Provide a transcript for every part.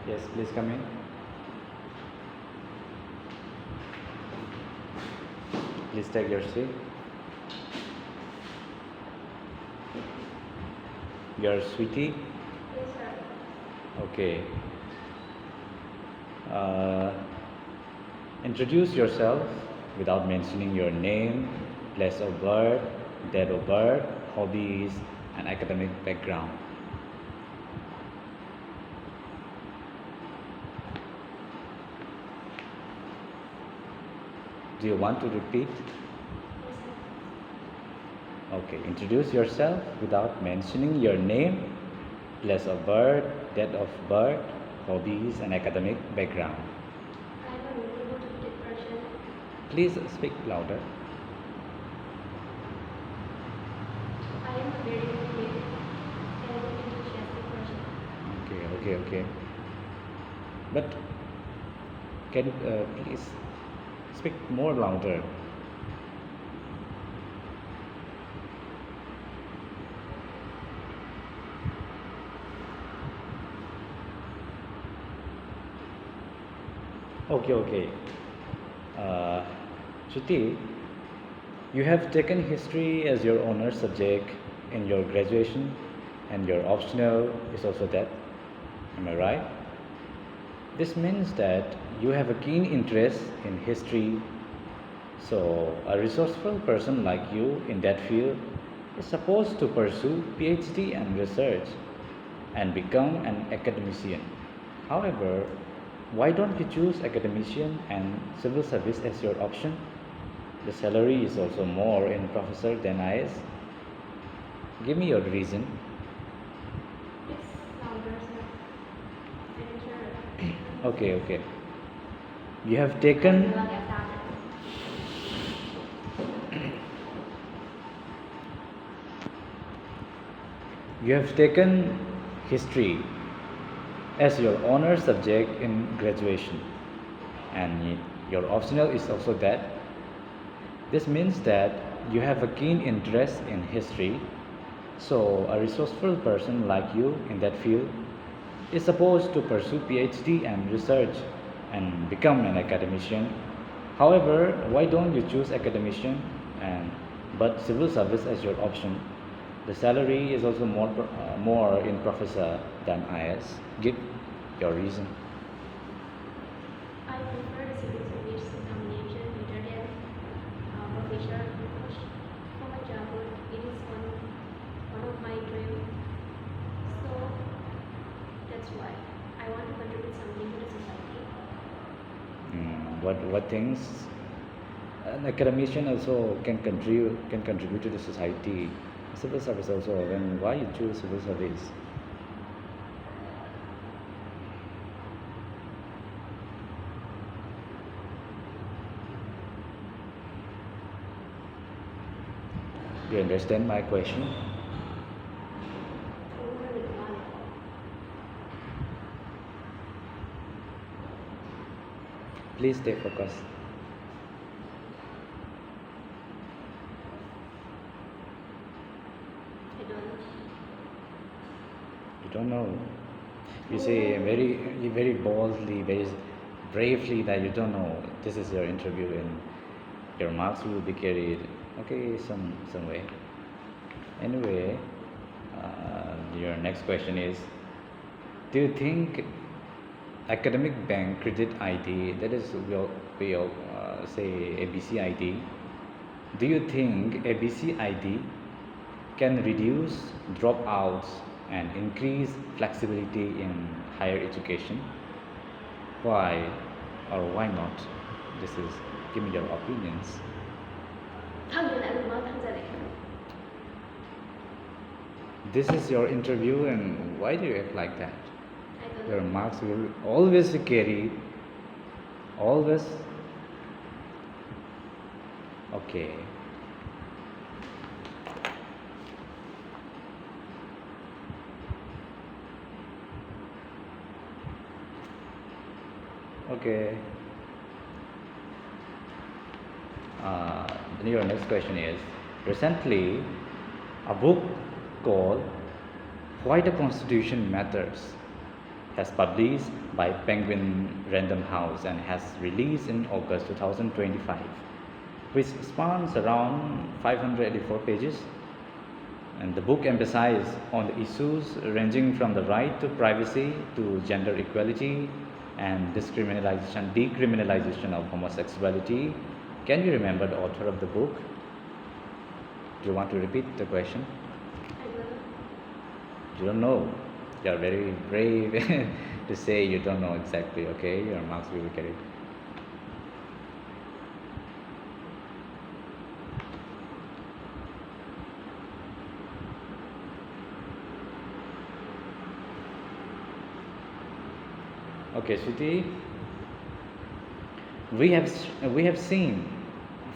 Yes, please come in. Please take your seat. You're Sweety? Yes, sir. Okay. Introduce yourself without mentioning your name, place of birth, date of birth, hobbies, and academic background. Do you want to repeat? Yes, sir. Okay, introduce yourself without mentioning your name, place of birth, date of birth, hobbies, and academic background. I am a really motivated person. Please speak louder. I am a very motivated and enthusiastic person. Okay. But can you please speak more louder? Okay. Uh, Shruti, you have taken history as your honor subject in your graduation, and your optional is also that. Am I right? This means that you have a keen interest in history, so a resourceful person like you in that field is supposed to pursue PhD and research and become an academician. However, why don't you choose academician and civil service as your option? The salary is also more in professor than IS. Give me your reason. It's louder, sir. And sir. Okay. You have taken You have taken history as your honor subject in graduation, and your optional is also that. This means that you have a keen interest in history, so a resourceful person like you in that field is supposed to pursue PhD and research and become an academician. However, why don't you choose academician and but civil service as your option? The salary is also more in professor than IS. Give your reason. I prefer the civil service examination better than professional because from my childhood it is one of my dreams. So that's why I want to contribute something to the society. What things an academician also can contribute to the society. Civil service also. Then why you choose civil service? Do you understand my question? Please stay focused. I don't know. You don't know. You say very boldly, very bravely that you don't know. This is your interview and your marks will be carried. Okay, some way. Anyway, your next question is: do you think academic bank credit ID, that is we'll say ABC ID? Do you think ABC ID can reduce dropouts and increase flexibility in higher education? Why or why not? Give me your opinions. This is your interview, and why do you act like that? I don't Your know. marks will always be carried. Always. Okay. Okay. Then your next question is: recently, a book called "Why the Constitution Matters" has published by Penguin Random House and has released in August 2025, which spans around 584 pages. And the book emphasizes on the issues ranging from the right to privacy to gender equality and decriminalization of homosexuality. Can you remember the author of the book? Do you want to repeat the question? I will. You don't know. You are very brave to say you don't know exactly. Okay, your marks will be carried. Okay, Sweety, we have seen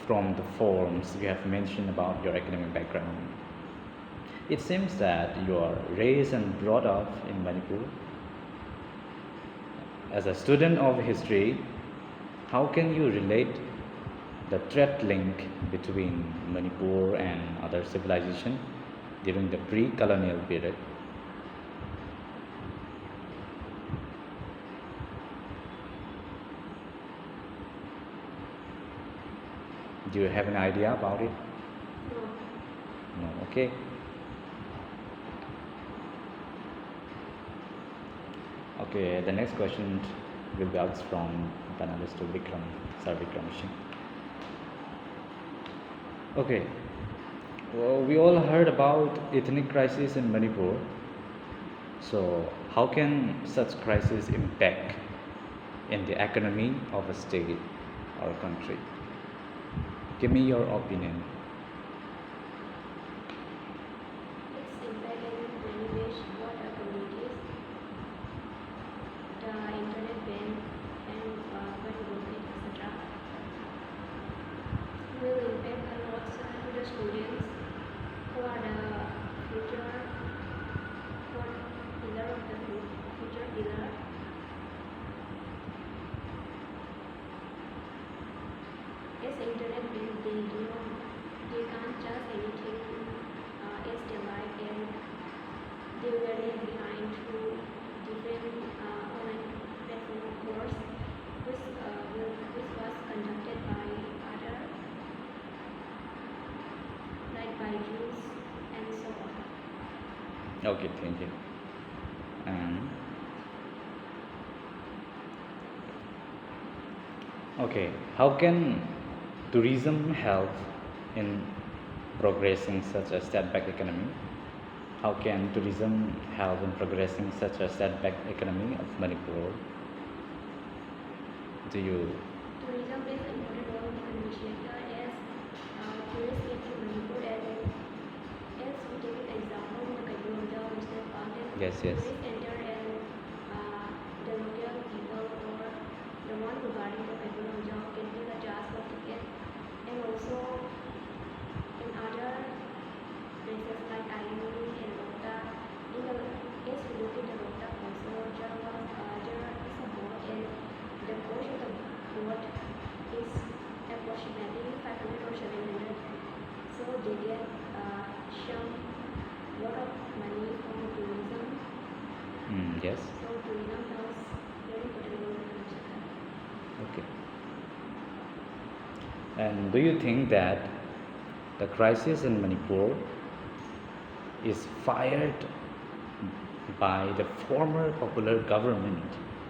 from the forms you have mentioned about your academic background. It seems that you are raised and brought up in Manipur. As a student of history, how can you relate the thread link between Manipur and other civilization during the pre-colonial period? Do you have an idea about it? No. No. Okay. Okay, the next question will be asked from panelist to Vikram, Sir Vikram Singh. Okay, well, we all heard about ethnic crisis in Manipur. So, how can such crisis impact in the economy of a state or a country? Give me your opinion. Its impact in many ways what our communities, the internet ban and when working, etc. will impact a lot to the students who are the future pillar of the future pillar. As internet ban, they can't just anything as they like and they were left behind through different online platform course which was conducted by other like by Jews and so on. Okay, thank you. And okay, how can tourism help in progressing such a setback economy? How can tourism help in progressing such a setback economy of Manipur? Do you? Tourism plays an important role in the initiator as tourists get to Manipur as we take an example in the Kaiburja National Park and Yes, yes. tourists enter and the local people or the one who guarding the Kaiburja can pay the charge for ticket and also in other places like Ayuni and Lota in the as we look at the Lota also there is a boat and the cost of the boat is approximately 500 or 700 so they get some lot of money from tourism Yes. so tourism has very important role in the country. Okay. And do you think that the crisis in Manipur is fired by the former popular government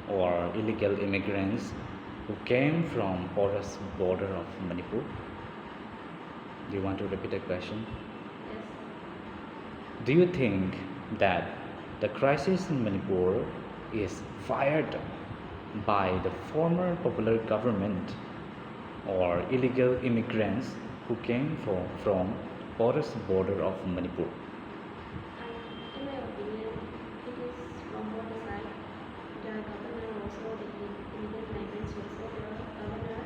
or illegal immigrants who came from porous border of Manipur? Do you want to repeat the question? Yes. Do you think that the crisis in Manipur is fired by the former popular government or illegal immigrants who came from porous border of Manipur? In my opinion, it is from both sides. The governor also, the illegal migrants also, the governor,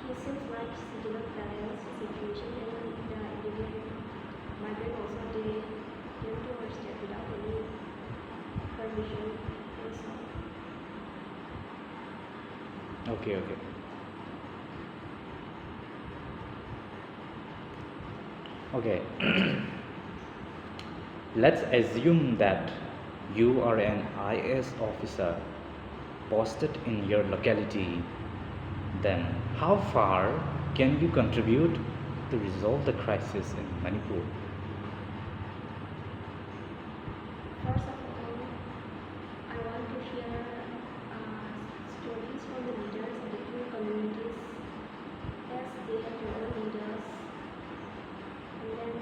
he seems like he didn't balance the situation and the illegal migrant also, they came to our state without any permission and so. Okay, okay. Okay. Let's assume that you are an IAS officer posted in your locality, then how far can you contribute to resolve the crisis in Manipur? First of all, I want to share stories from the leaders of different communities as they have their own leaders, and then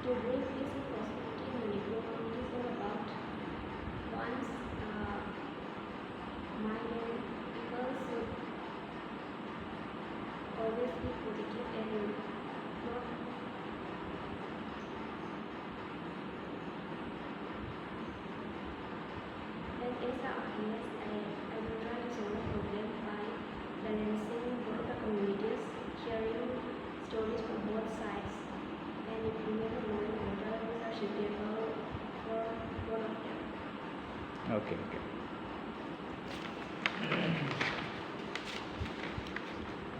to bring peace and prosperity in Manipur. It is all about one's mind, and people should always be positive and not. And as a artist, I will try to solve the problem by balancing both the communities, sharing stories from both sides, and implement a law and order which are suitable for both of them. Okay, okay.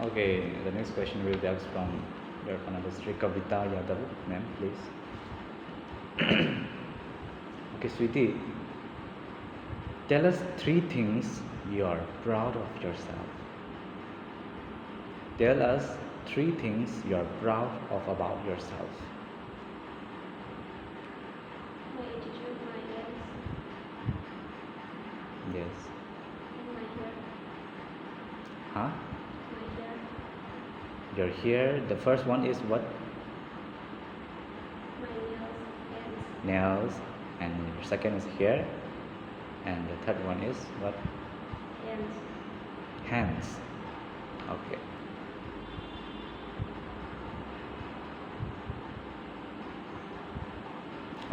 Okay, the next question will be asked from your panelist, Kavita Yadav, ma'am, please. Okay, Sweety, tell us 3 things you are proud of yourself. Tell us 3 things you are proud of about yourself. My attitude, my hands, Yes. and my hair. Huh? My hair, Your hair, the first one is what? my nails, hands, Nails, and your second is hair, and the third one is what? hands. Hands. Okay.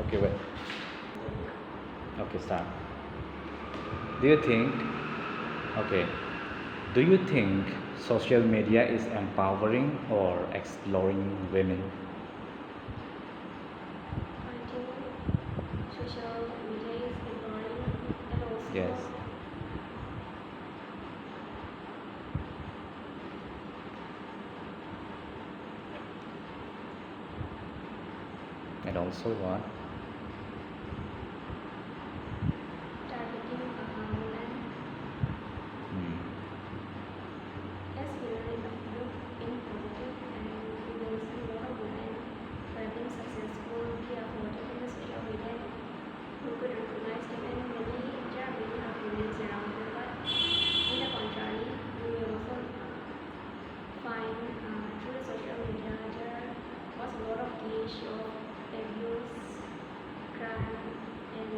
Okay, wait. Okay, start. Do you think, okay, do you think social media is empowering or exploring women? I think social media is empowering and also Yes. And also what? targeting women Hmm. as women look in positive, and we will see a lot of women who have been successful, be afforded in the social media, who could recognize them, and there are many of women around them, but in the contrary, we will also find through the social media there was a lot of case of abuse, crime, and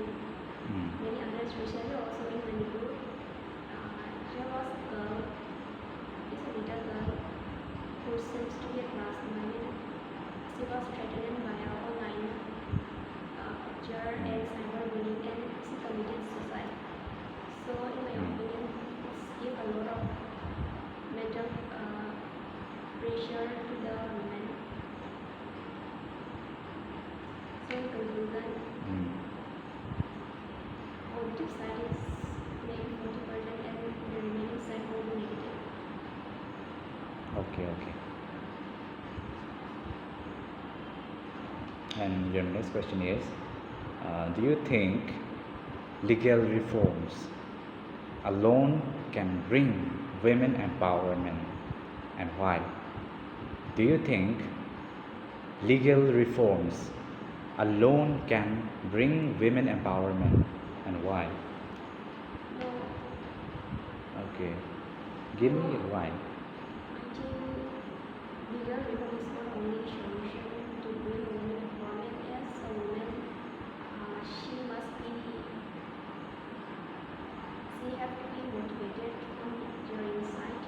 Hmm. many others. Recently also in Manipur, there was a girl, it's a little girl who seems to be a class 9. She was threatened by an online picture and cyberbullying, and she committed suicide. So in my opinion, it's give a lot of mental pressure to the women. So in conclusion, Hmm. positive side is maybe 40% and the remaining side will be negative. Okay, okay. And your next question is, do you think legal reforms alone can bring women empowerment, and why? Do you think legal reforms alone can bring women empowerment, and why? No, Okay, give me why. I think legal reform is not only solution to bring women empowerment. As a woman, she must be, she have to be motivated from your inside,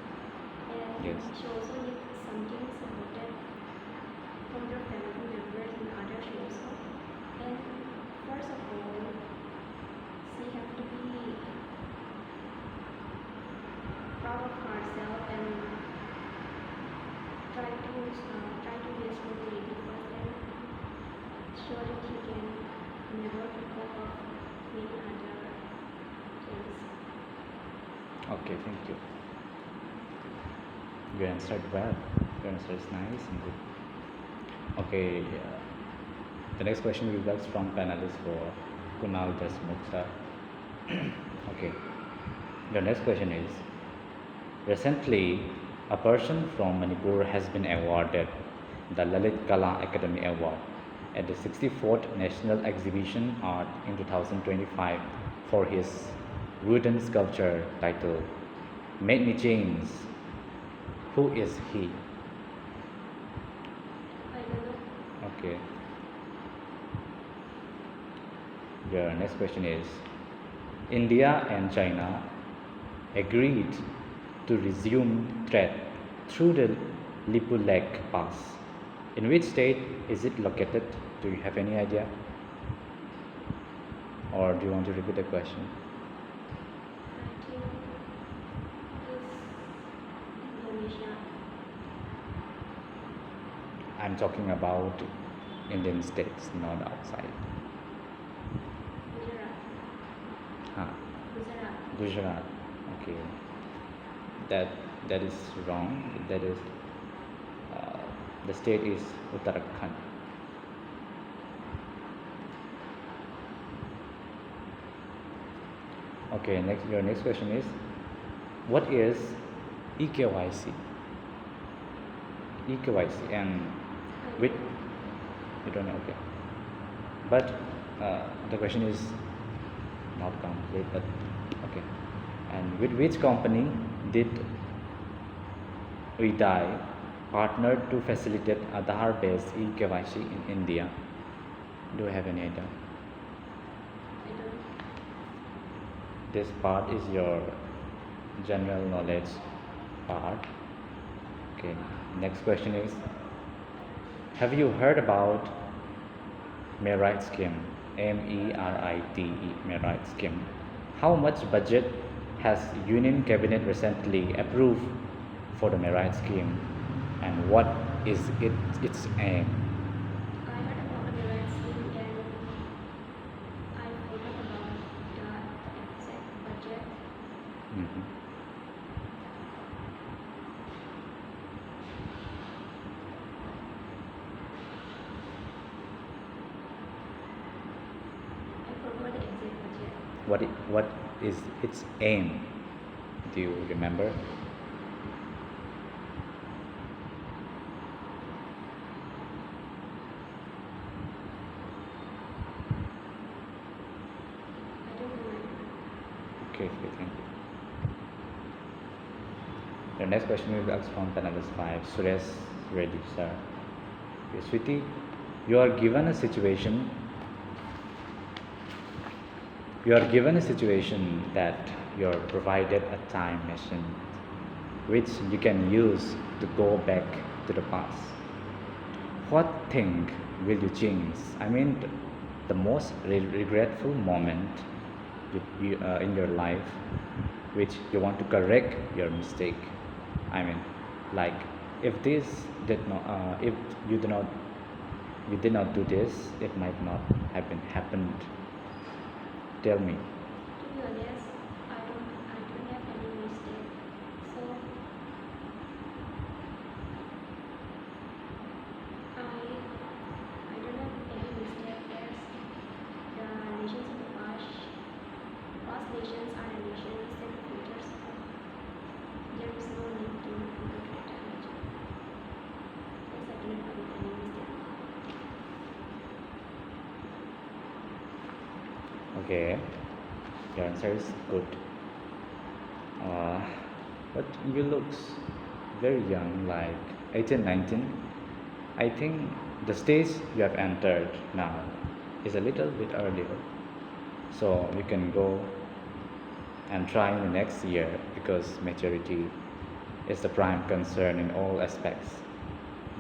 and Yes. she also needs something supported from your family members and others also. And first of all, she have to be proud of herself and try to be a strong lady first, and show that he can never cope of many other things. Okay, thank you. You answered well. Your answer is nice and good. Okay, the next question will be from panelists for Kunal Desmukta. Okay. The next question is, recently, a person from Manipur has been awarded the Lalit Kala Academy Award at the 64th National Exhibition Art in 2025 for his wooden sculpture titled Made Me Change. Who is he? I don't know. Okay. Your next question is, India and China agreed to resume trade through the Lipu Lake Pass. In which state is it located? Do you have any idea? Or do you want to repeat the question? I think it's Indonesia. I'm talking about Indian states, not outside. Gujarat. Huh. Gujarat. Gujarat. Okay. That that is wrong. That is uh, the state is Uttarakhand. Okay. Next, your next question is, what is EKYC? EKYC and I with don't know. you don't know. Okay. But the question is not complete. But okay. And with which company did Udai partnered to facilitate Aadhaar-based eKYC in India? Do you have any idea? I don't know. This part is your general knowledge part. Okay. Next question is, have you heard about Merit scheme? MERITE, Merit scheme. How much budget has Union Cabinet recently approved for the Merit scheme, and what is its aim? I heard about the Red Sea and I forgot about the exact budget. Mhm. I forgot the exact budget. What is its aim? Do you remember? I don't remember. Okay, okay, thank you. The next question will be asked from panelist 5, Suresh Reddy, sir. Okay, Sweety, you are given a situation. You are given a situation that you are provided a time machine which you can use to go back to the past. What thing will you change? I mean, the most regretful moment in your life, which you want to correct your mistake. I mean, like if this did not, if you did not, you did not do this, it might not have been happened. Tell me. To be honest, I don't have any mistake. So I don't have any mistake as the nations of the past nations are the nations and the futures. There is no need to go to the time machine. Yes, I do not commit any mistake. Okay, your answer is good. Uh, but you looks very young, like 18, 19. I think the stage you have entered now is a little bit earlier. So you can go and try in the next year because maturity is the prime concern in all aspects.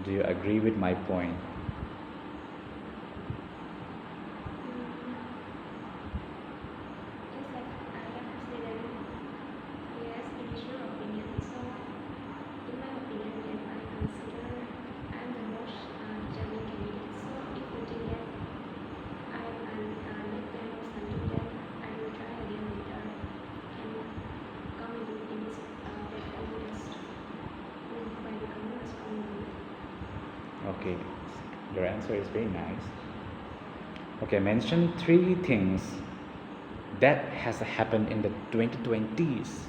Do you agree with my point? Yes, I have to say that yes, it is your opinion. So, in my opinion, then I consider I am the most deserving candidate. So, if you think that I am late plan or something, then I will try again later and come in this platform test by becoming a strong woman. Okay, your answer is very nice. Okay, mention three things that has happened in the 2020s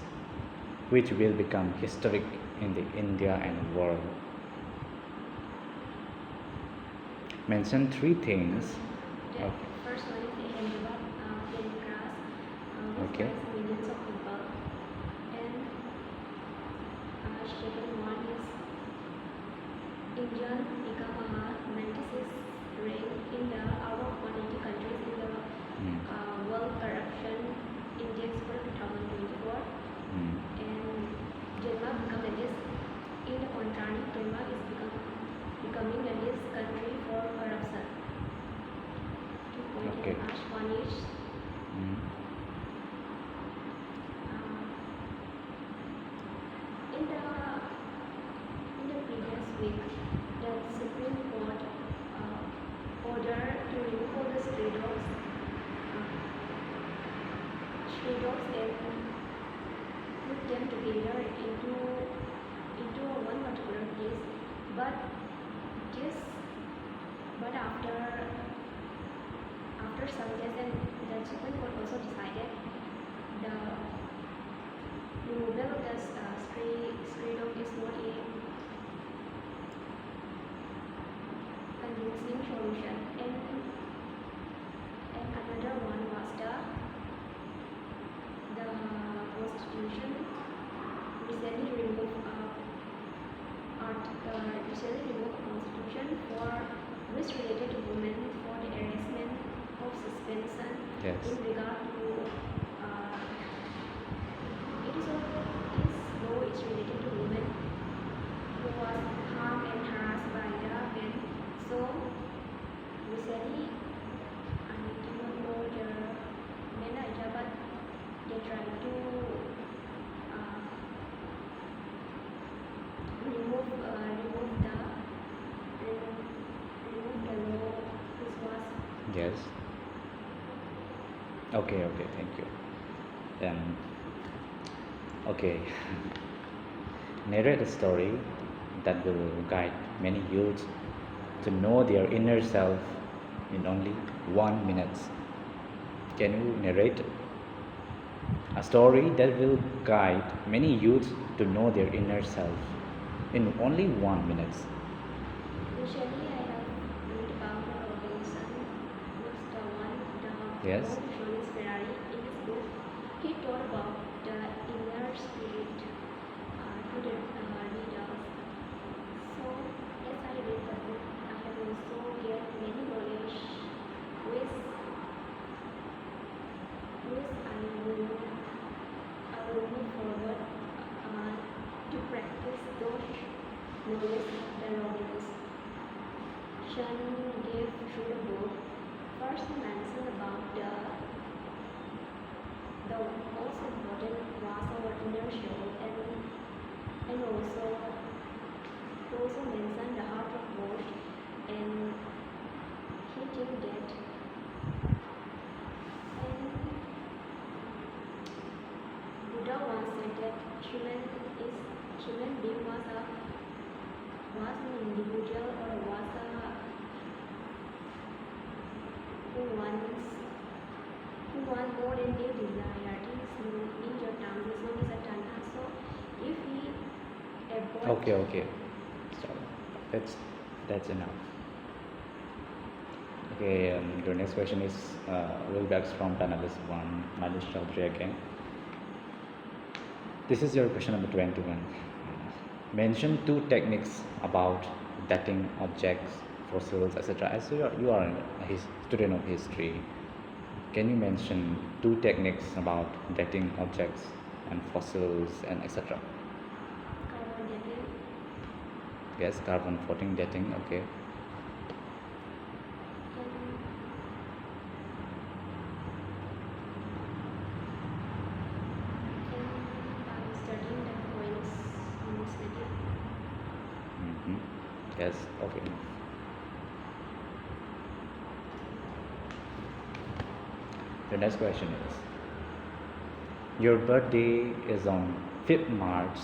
which will become historic in the India and world. Mention three things. The Okay. first one is the Ahmedabad plane crash, which Okay. kills millions of people. And second one is India become a 96 rank in the out of 180 countries in the Mm. World Corruption Index for 2024. Mm. And Denmark become the list. In the contrary, Denmark is becoming the list country for corruption. 2 point Okay. and last one is Mm. in the previous week, the Supreme Court ordered to remove all the stray dogs and put them together into one particular case. But this but after some days, and the Supreme Court also decided the removal of the stray dog is not a convincing solution. And another one was the Constitution recently removed Constitution for which related to women for the harassment of suspension Yes. in regard to this law is related to women who was harmed and harassed by the men. So recently, I do not know the men idea, but they try to remove the law which was Yes. Okay, thank you. Okay. Narrate a story that will guide many youths to know their inner self in only 1 minute. Can you narrate a story that will guide many youths to know their inner self in only 1 minute? Usually, I have read about Robinson, who's the one, the Yes. one shown is Ferrari. In his book, he taught about the inner spirit to the readers. So, as I read the book, I have also gained many knowledge, which I will move forward to practice those knowledge the Robinson gave through the book. First, he mentioned about the most important was our inner soul, and also mentioned the heart of God, and he think that and Buddha once said that human being was an individual, or was who wants more than they desire. It is known in your tongue, is known as a tanha. So if we avoid Okay. So that's enough. Okay, your next question is will back from panelist one, Manish Chaudhary again. This is your question number 21. Mention two techniques about dating objects, fossils, etc. As you are a student of history, can you mention two techniques about dating objects and fossils and etc.? carbon dating, Yes, carbon 14 dating. Okay. and by studying the points honestly. Mm-hmm. Yes. Okay. The next question is: your birthday is on 5th March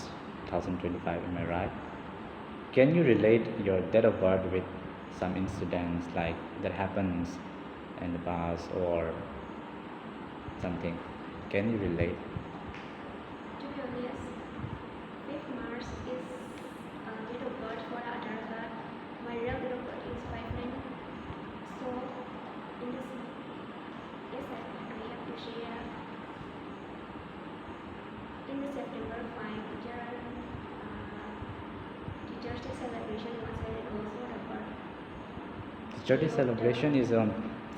2025. Am I right? Can you relate your date of birth with some incidents like that happens in the past or something? Can you relate? To be honest, 5th March is a date of birth for Aadhaar card. My real date of birth is 5/9. So in this, yes, I have to share. In the September 5 Teachers' Day celebration was held also the birth. Teacher Day celebration is on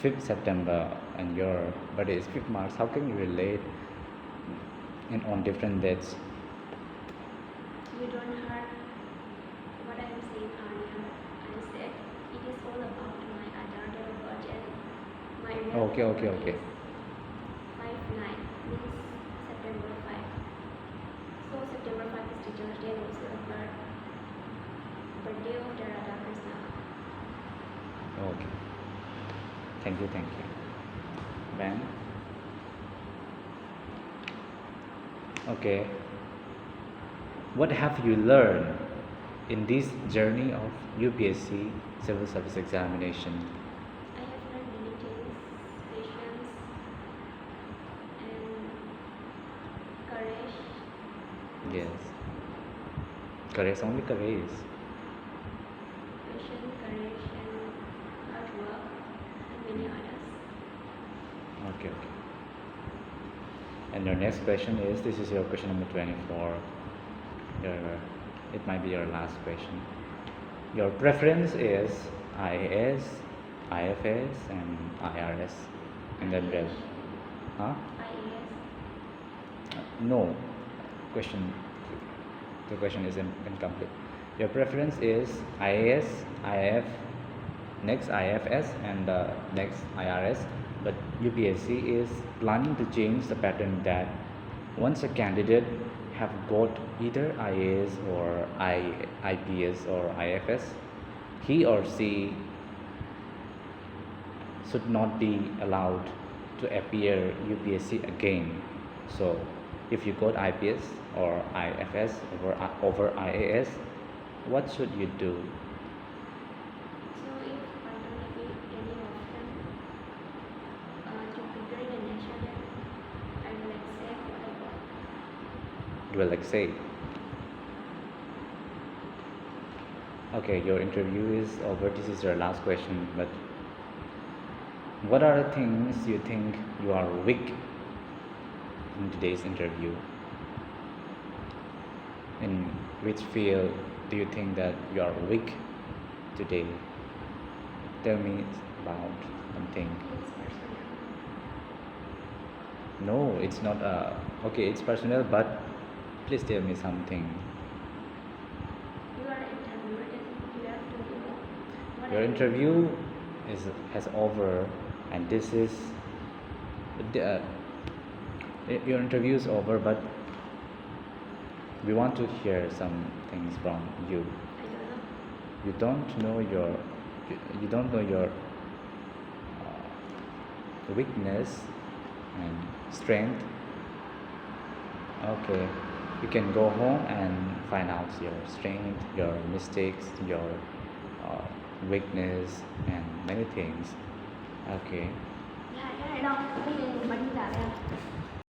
5th September and your birthday is 5th March. How can you relate on different dates? You don't heard what I am saying earlier. I said it is all about my Aadhaar date of birth and my real Okay, okay, birth okay. is 5/9 means September 5. So September 5 is Teachers' Day and also the birthday of the Radha Krishna. Okay. Thank you, thank you. Ben? Okay. What have you learned in this journey of UPSC Civil Service Examination? I have learned many things, patience and courage. Yes. Courage, only courage. Patience, courage and hard work and many others. Okay, okay. And your next question is, this is your question number 24. Your, it might be your last question. Your preference is IAS, IFS, and IRS. And then there's, huh? IAS. No. Question. The question is incomplete. Your preference is IAS, IF, next IFS, and next IRS. But UPSC is planning to change the pattern that once a candidate have got either IAS or IPS or IFS, he or she should not be allowed to appear UPSC again. So if you got IPS or IFS over IAS, what should you do? So if I don't get any option to prepare in the next year, I will accept what I got. You will accept. Okay, your interview is over. This is your last question. But what are the things you think you are weak in today's interview? In which field do you think that you are weak today? Tell me about something. It's personal. No, it's not. Okay, it's personal, but please tell me something. You are interviewed and you have to do what Your I interview has over, and this is uh, your interview is over, but we want to hear some things from you. I don't know. You don't know you don't know your weakness and strength. Okay, you can go home and find out your strength, your mistakes, your uh, weakness, and many things. Okay. Dạ, cái này đâu? Cái gì mà đi lại à?